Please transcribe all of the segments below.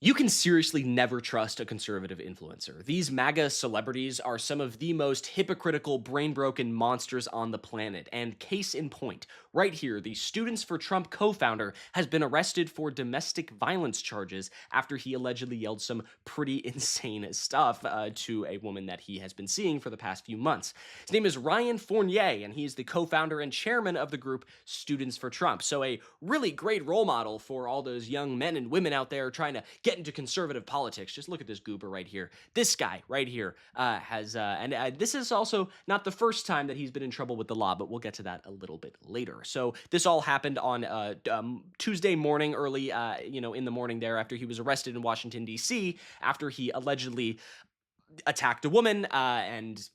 You can seriously never trust a conservative influencer. These MAGA celebrities are some of the most hypocritical, brain broken monsters on the planet. And case in point, right here, the Students for Trump co founder has been arrested for domestic violence charges after he allegedly yelled some pretty insane stuff to a woman that he has been seeing for the past few months. His name is Ryan Fournier, and he's the co founder and chairman of the group Students for Trump. So, a really great role model for all those young men and women out there trying to get into conservative politics. Just look at this goober right here. This guy right here this is also not the first time that he's been in trouble with the law, but we'll get to that a little bit later. So this all happened on Tuesday morning, early, in the morning there, after he was arrested in Washington, D.C., after he allegedly attacked a woman, and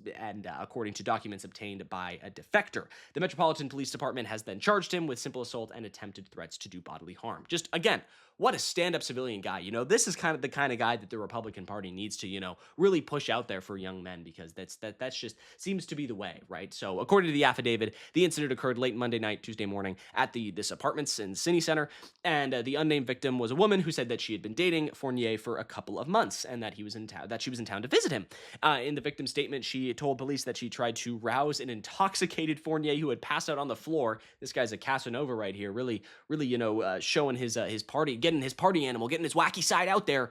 according to documents obtained by a defector. The Metropolitan Police Department has then charged him with simple assault and attempted threats to do bodily harm. Just, again, what a stand-up civilian guy. This is kind of the kind of guy that the Republican Party needs to, really push out there for young men, because that's just seems to be the way, right? So according to the affidavit, the incident occurred late Monday night, Tuesday morning at this apartments in City Center, and the unnamed victim was a woman who said that she had been dating Fournier for a couple of months and that she was in town to visit him. In the victim's statement, she told police that she tried to rouse an intoxicated Fournier who had passed out on the floor. This guy's a Casanova right here, really, showing his party, getting his party animal, getting his wacky side out there,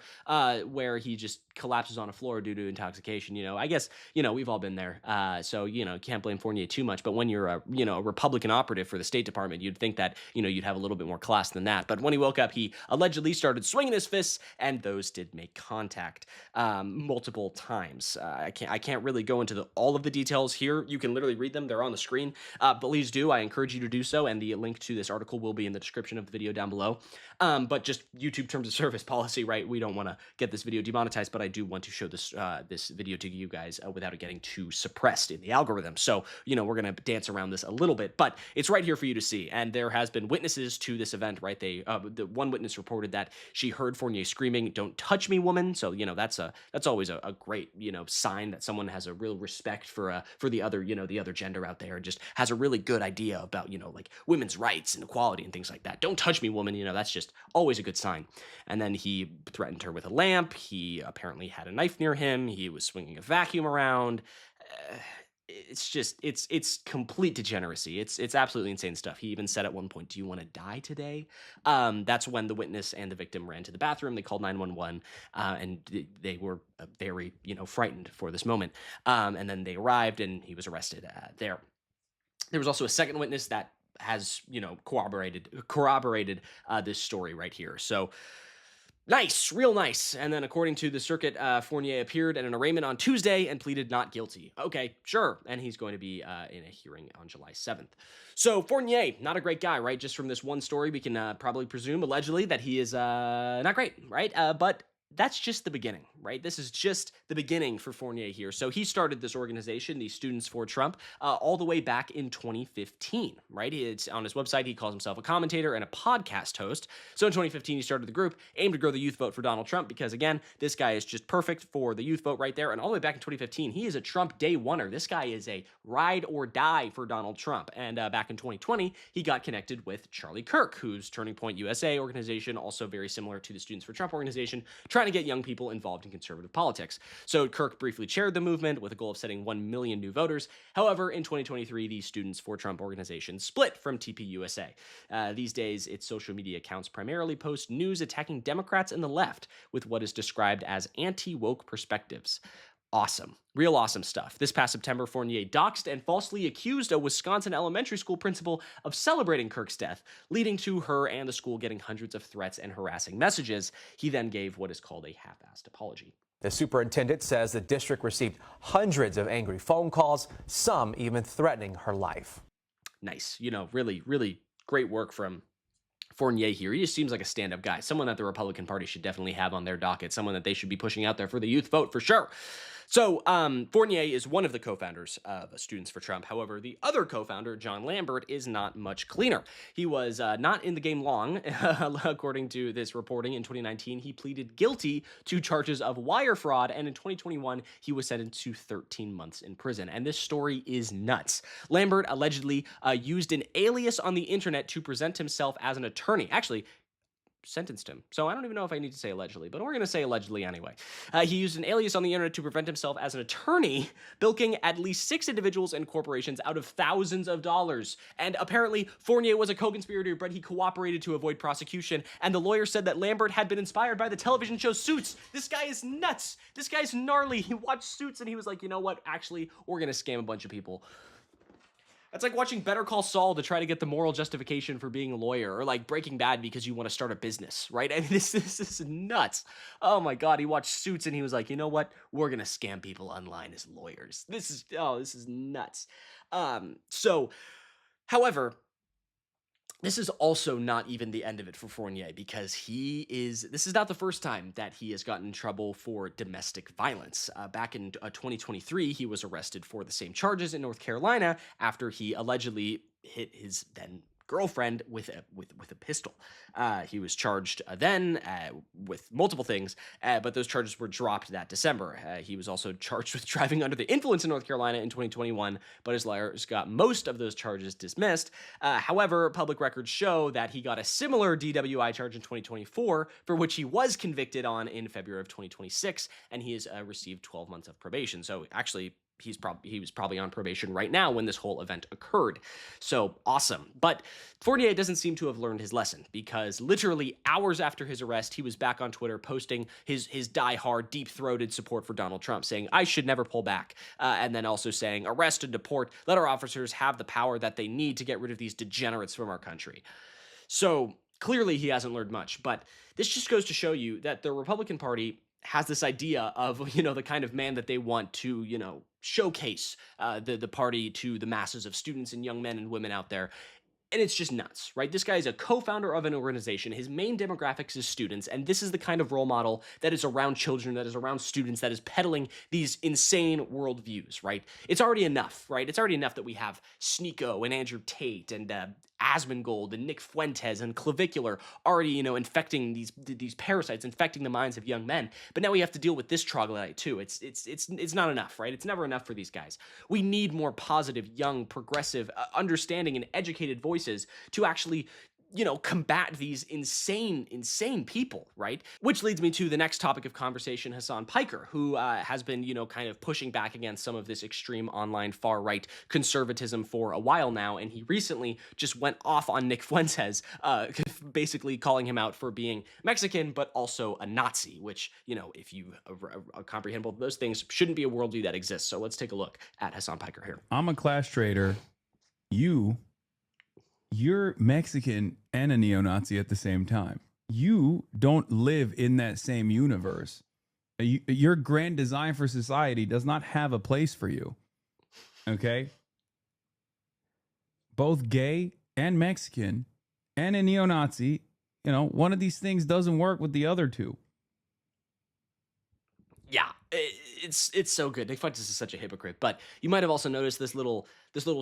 where he just collapses on a floor due to intoxication. I guess, we've all been there. So, can't blame Fournier too much. But when you're a Republican operative for the State Department, you'd think that, you'd have a little bit more class than that. But when he woke up, he allegedly started swinging his fists, and those did make contact multiple times. I can't really go into all of the details here. You can literally read them. They're on the screen. Please do. I encourage you to do so. And the link to this article will be in the description of the video down below. But just YouTube terms of service policy, right? We don't want to get this video demonetized, but I do want to show this video to you guys without it getting too suppressed in the algorithm. So, we're going to dance around this a little bit, but it's right here for you to see. And there has been witnesses to this event, right? The one witness reported that she heard Fournier screaming, "Don't touch me, woman." So, that's always a great, sign that someone has a real respect for the other, the other gender out there, and just has a really good idea about, like women's rights and equality and things like that. "Don't touch me, woman." That's just always a good sign. And then he threatened her with a lamp. He apparently had a knife near him. He was swinging a vacuum around. It's complete degeneracy. It's absolutely insane stuff. He even said at one point, "Do you want to die today?" That's when the witness and the victim ran to the bathroom. They called 911, and they were very, frightened for this moment. And then they arrived, and he was arrested there. There was also a second witness that has, corroborated this story right here. So nice, real nice. And then according to the circuit, Fournier appeared at an arraignment on Tuesday and pleaded not guilty. Okay, sure. And he's going to be in a hearing on July 7th. So Fournier, not a great guy, right? Just from this one story, we can probably presume, allegedly, that he is not great, right? But that's just the beginning, right? This is just the beginning for Fournier here. So he started this organization, the Students for Trump, all the way back in 2015, right? It's on his website. He calls himself a commentator and a podcast host. So in 2015, he started the group, aimed to grow the youth vote for Donald Trump, because again, this guy is just perfect for the youth vote right there. And all the way back in 2015, he is a Trump day oneer. This guy is a ride or die for Donald Trump. And back in 2020, he got connected with Charlie Kirk, whose Turning Point USA organization, also very similar to the Students for Trump organization, trying to get young people involved in conservative politics. So Kirk briefly chaired the movement with a goal of setting 1 million new voters. However, in 2023, the Students for Trump organization split from TPUSA. These days, its social media accounts primarily post news attacking Democrats and the left with what is described as anti-woke perspectives. Awesome. Real awesome stuff. This past September, Fournier doxed and falsely accused a Wisconsin elementary school principal of celebrating Kirk's death, leading to her and the school getting hundreds of threats and harassing messages. He then gave what is called a half-assed apology. The superintendent says the district received hundreds of angry phone calls, some even threatening her life. Nice. Really, really great work from Fournier here. He just seems like a stand-up guy, someone that the Republican Party should definitely have on their docket, someone that they should be pushing out there for the youth vote for sure. So Fournier is one of the co-founders of Students for Trump. However, the other co-founder, John Lambert, is not much cleaner. He was not in the game long. According to this reporting, in 2019, he pleaded guilty to charges of wire fraud, and in 2021, he was sentenced to 13 months in prison. And this story is nuts. Lambert allegedly used an alias on the internet to present himself as an attorney. Actually, sentenced him. So I don't even know if I need to say allegedly, but we're going to say allegedly anyway. He used an alias on the internet to prevent himself as an attorney, bilking at least 6 individuals and corporations out of thousands of dollars. And apparently Fournier was a co-conspirator, but he cooperated to avoid prosecution. And the lawyer said that Lambert had been inspired by the television show Suits. This guy is nuts. This guy's gnarly. He watched Suits and he was like, you know what? Actually, we're going to scam a bunch of people. That's like watching Better Call Saul to try to get the moral justification for being a lawyer, or like Breaking Bad because you want to start a business, right? I mean, this is nuts. Oh my God, he watched Suits and he was like, you know what? We're gonna scam people online as lawyers. This is nuts. However, this is also not even the end of it for Fournier, because this is not the first time that he has gotten in trouble for domestic violence. Back in 2023, he was arrested for the same charges in North Carolina after he allegedly hit his then girlfriend with a pistol. He was charged then with multiple things, but those charges were dropped that December. He was also charged with driving under the influence in North Carolina in 2021, but his lawyers got most of those charges dismissed. However, public records show that he got a similar DWI charge in 2024, for which he was convicted on in February of 2026, and he has received 12 months of probation. So actually, he was probably on probation right now when this whole event occurred. So awesome. But Fournier doesn't seem to have learned his lesson, because literally hours after his arrest, he was back on Twitter posting his diehard, deep-throated support for Donald Trump, saying, I should never pull back. And then also saying, arrest and deport, let our officers have the power that they need to get rid of these degenerates from our country. So clearly he hasn't learned much, but this just goes to show you that the Republican Party has this idea of, the kind of man that they want to, showcase the party to the masses of students and young men and women out there. And it's just nuts, right? This guy is a co-founder of an organization. His main demographics is students, and this is the kind of role model that is around children, that is around students, that is peddling these insane worldviews, right? It's already enough, right? It's already enough that we have Sneeko and Andrew Tate and Asmongold and Nick Fuentes and Clavicular already, infecting these parasites, infecting the minds of young men. But now we have to deal with this troglodyte too. It's not enough, right? It's never enough for these guys. We need more positive, young, progressive, understanding, and educated voices to actually combat these insane people, right? Which leads me to the next topic of conversation, Hasan Piker, who has been, kind of pushing back against some of this extreme online far-right conservatism for a while now, and he recently just went off on Nick Fuentes, basically calling him out for being Mexican, but also a Nazi, which, if you comprehend both of those things, shouldn't be a worldview that exists. So let's take a look at Hasan Piker here. I'm a class traitor. You're Mexican and a neo-Nazi at the same time. You don't live in that same universe. Your grand design for society does not have a place for you. Okay? Both gay and Mexican and a neo-Nazi, one of these things doesn't work with the other two. Yeah, it's so good. Nick Fuentes is such a hypocrite. But you might have also noticed this little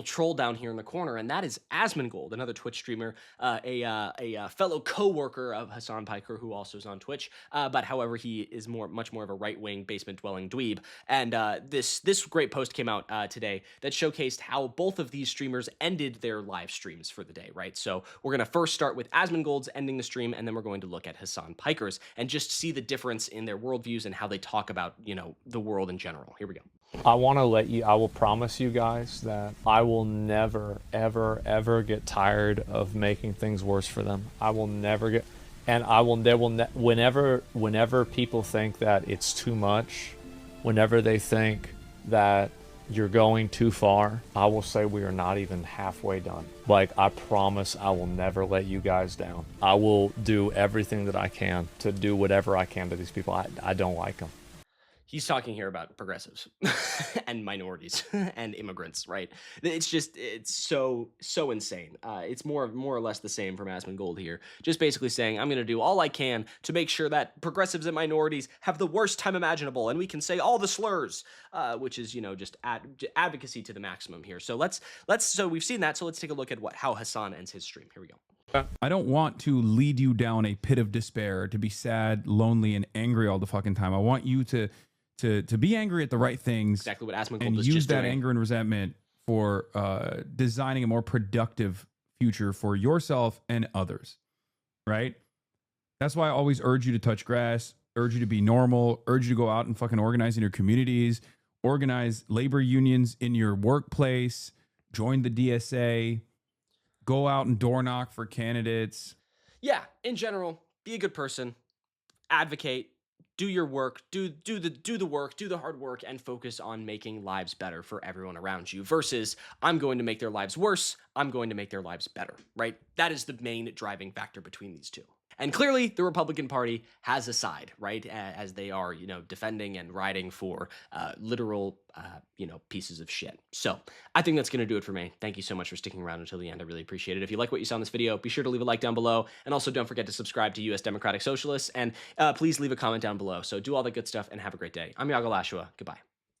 troll down here in the corner, and that is Asmongold, another Twitch streamer, a fellow co-worker of Hasan Piker, who also is on Twitch. But however, he is much more of a right-wing basement-dwelling dweeb. And this great post came out today that showcased how both of these streamers ended their live streams for the day. Right. So we're gonna first start with Asmongold's ending the stream, and then we're going to look at Hasan Piker's and just see the difference in their worldviews and how they talk about the world in general. Here we go. I will promise you guys that I will never, ever, ever get tired of making things worse for them. I will never get, and whenever people think that it's too much, whenever they think that you're going too far, I will say we are not even halfway done. Like, I promise I will never let you guys down. I will do everything that I can to do whatever I can to these people. I don't like them. He's talking here about progressives and minorities and immigrants, right? It's so insane. It's more or less the same from Asmongold here. Just basically saying, I'm going to do all I can to make sure that progressives and minorities have the worst time imaginable, and we can say all the slurs, which is, just advocacy to the maximum here. So so we've seen that. So let's take a look at how Hasan ends his stream. Here we go. I don't want to lead you down a pit of despair, to be sad, lonely, and angry all the fucking time. I want you to be angry at the right things, exactly what Asmongold and was use just that doing. anger and resentment for designing a more productive future for yourself and others, right? That's why I always urge you to touch grass, urge you to be normal, urge you to go out and fucking organize in your communities, organize labor unions in your workplace, join the DSA, go out and door knock for candidates. Yeah, in general, be a good person, advocate, do your work, do the work, do the hard work, and focus on making lives better for everyone around you versus I'm going to make their lives worse, I'm going to make their lives better, right? That is the main driving factor between these two. And clearly, the Republican Party has a side, right? As they are, defending and riding for literal, pieces of shit. So I think that's going to do it for me. Thank you so much for sticking around until the end. I really appreciate it. If you like what you saw in this video, be sure to leave a like down below. And also don't forget to subscribe to US Democratic Socialists. And please leave a comment down below. So do all the good stuff and have a great day. I'm Iago Lashua. Goodbye.